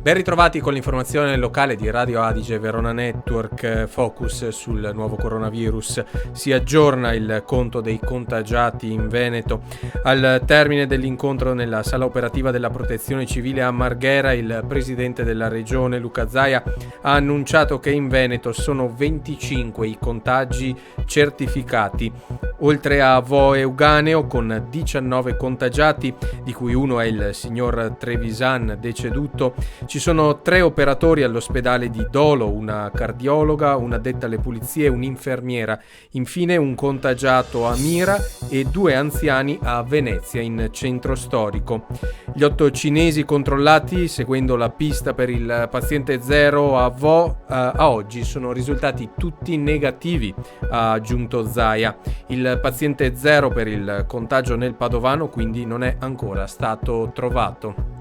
Ben ritrovati con l'informazione locale di Radio Adige Verona Network. Focus sul nuovo coronavirus. Si aggiorna il conto dei contagiati in Veneto. Al termine dell'incontro nella sala operativa della Protezione Civile a Marghera, il presidente della regione Luca Zaia ha annunciato che in Veneto sono 25 i contagi certificati. Oltre a Vo Euganeo con 19 contagiati, di cui uno è il signor Trevisan deceduto, ci sono 3 operatori all'ospedale di Dolo, una cardiologa, una addetta alle pulizie e un'infermiera. Infine un contagiato a Mira e 2 anziani a Venezia, in centro storico. Gli 8 cinesi controllati, seguendo la pista per il paziente zero a Vo, a oggi sono risultati tutti negativi, ha aggiunto Zaia. Il paziente zero per il contagio nel Padovano quindi non è ancora stato trovato.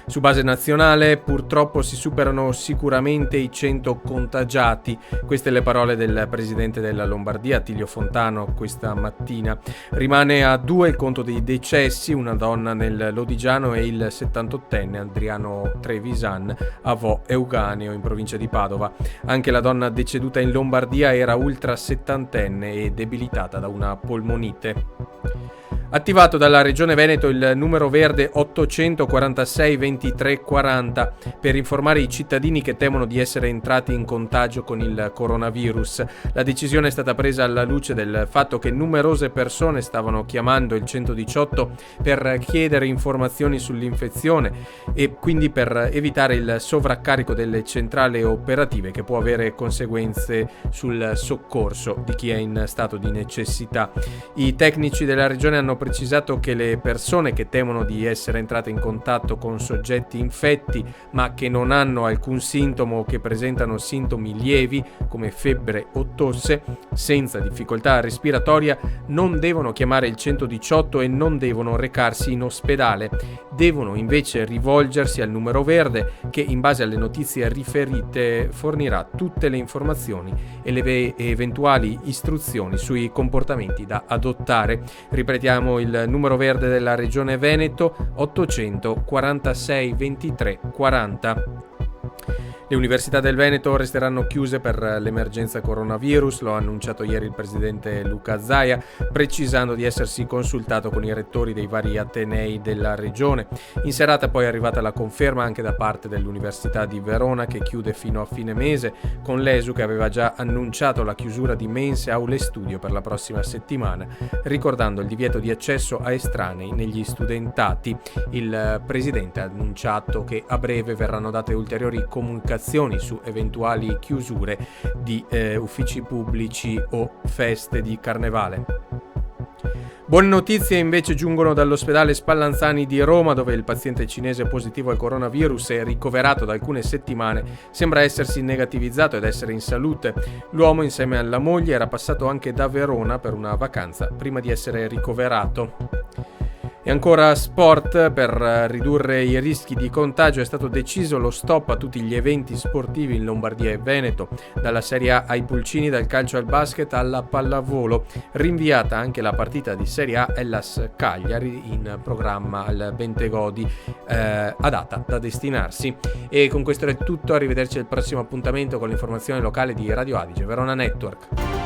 Su base nazionale purtroppo si superano sicuramente i 100 contagiati. Queste le parole del presidente della Lombardia, Attilio Fontano, questa mattina. Rimane a 2 il conto dei decessi, una donna nel Lodigiano e il 78enne Adriano Trevisan a Vo Euganeo in provincia di Padova. Anche la donna deceduta in Lombardia era ultra settantenne e debilitata da una polmonite. Attivato dalla Regione Veneto il numero verde 846 23 40 per informare i cittadini che temono di essere entrati in contagio con il coronavirus. La decisione è stata presa alla luce del fatto che numerose persone stavano chiamando il 118 per chiedere informazioni sull'infezione e quindi per evitare il sovraccarico delle centrali operative che può avere conseguenze sul soccorso di chi è in stato di necessità. I tecnici della Regione hanno precisato che le persone che temono di essere entrate in contatto con soggetti infetti ma che non hanno alcun sintomo o che presentano sintomi lievi come febbre o tosse senza difficoltà respiratoria non devono chiamare il 118 e non devono recarsi in ospedale. Devono invece rivolgersi al numero verde che in base alle notizie riferite fornirà tutte le informazioni e le eventuali istruzioni sui comportamenti da adottare. Ripetiamo il numero verde della Regione Veneto 846 23 40. Le università del Veneto resteranno chiuse per l'emergenza coronavirus, lo ha annunciato ieri il presidente Luca Zaia, precisando di essersi consultato con i rettori dei vari atenei della regione. In serata poi è arrivata la conferma anche da parte dell'Università di Verona, che chiude fino a fine mese, con l'ESU che aveva già annunciato la chiusura di mense, aule e studio per la prossima settimana, ricordando il divieto di accesso a estranei negli studentati. Il presidente ha annunciato che a breve verranno date ulteriori comunicazioni su eventuali chiusure di uffici pubblici o feste di carnevale. Buone notizie invece giungono dall'ospedale Spallanzani di Roma, dove il paziente cinese positivo al coronavirus è ricoverato da alcune settimane, sembra essersi negativizzato ed essere in salute. L'uomo insieme alla moglie era passato anche da Verona per una vacanza prima di essere ricoverato. E ancora sport. Per ridurre i rischi di contagio è stato deciso lo stop a tutti gli eventi sportivi in Lombardia e Veneto, dalla Serie A ai pulcini, dal calcio al basket alla pallavolo. Rinviata anche la partita di Serie A Hellas Cagliari in programma al Bentegodi, a data da destinarsi. E con questo è tutto, arrivederci al prossimo appuntamento con l'informazione locale di Radio Adige Verona Network.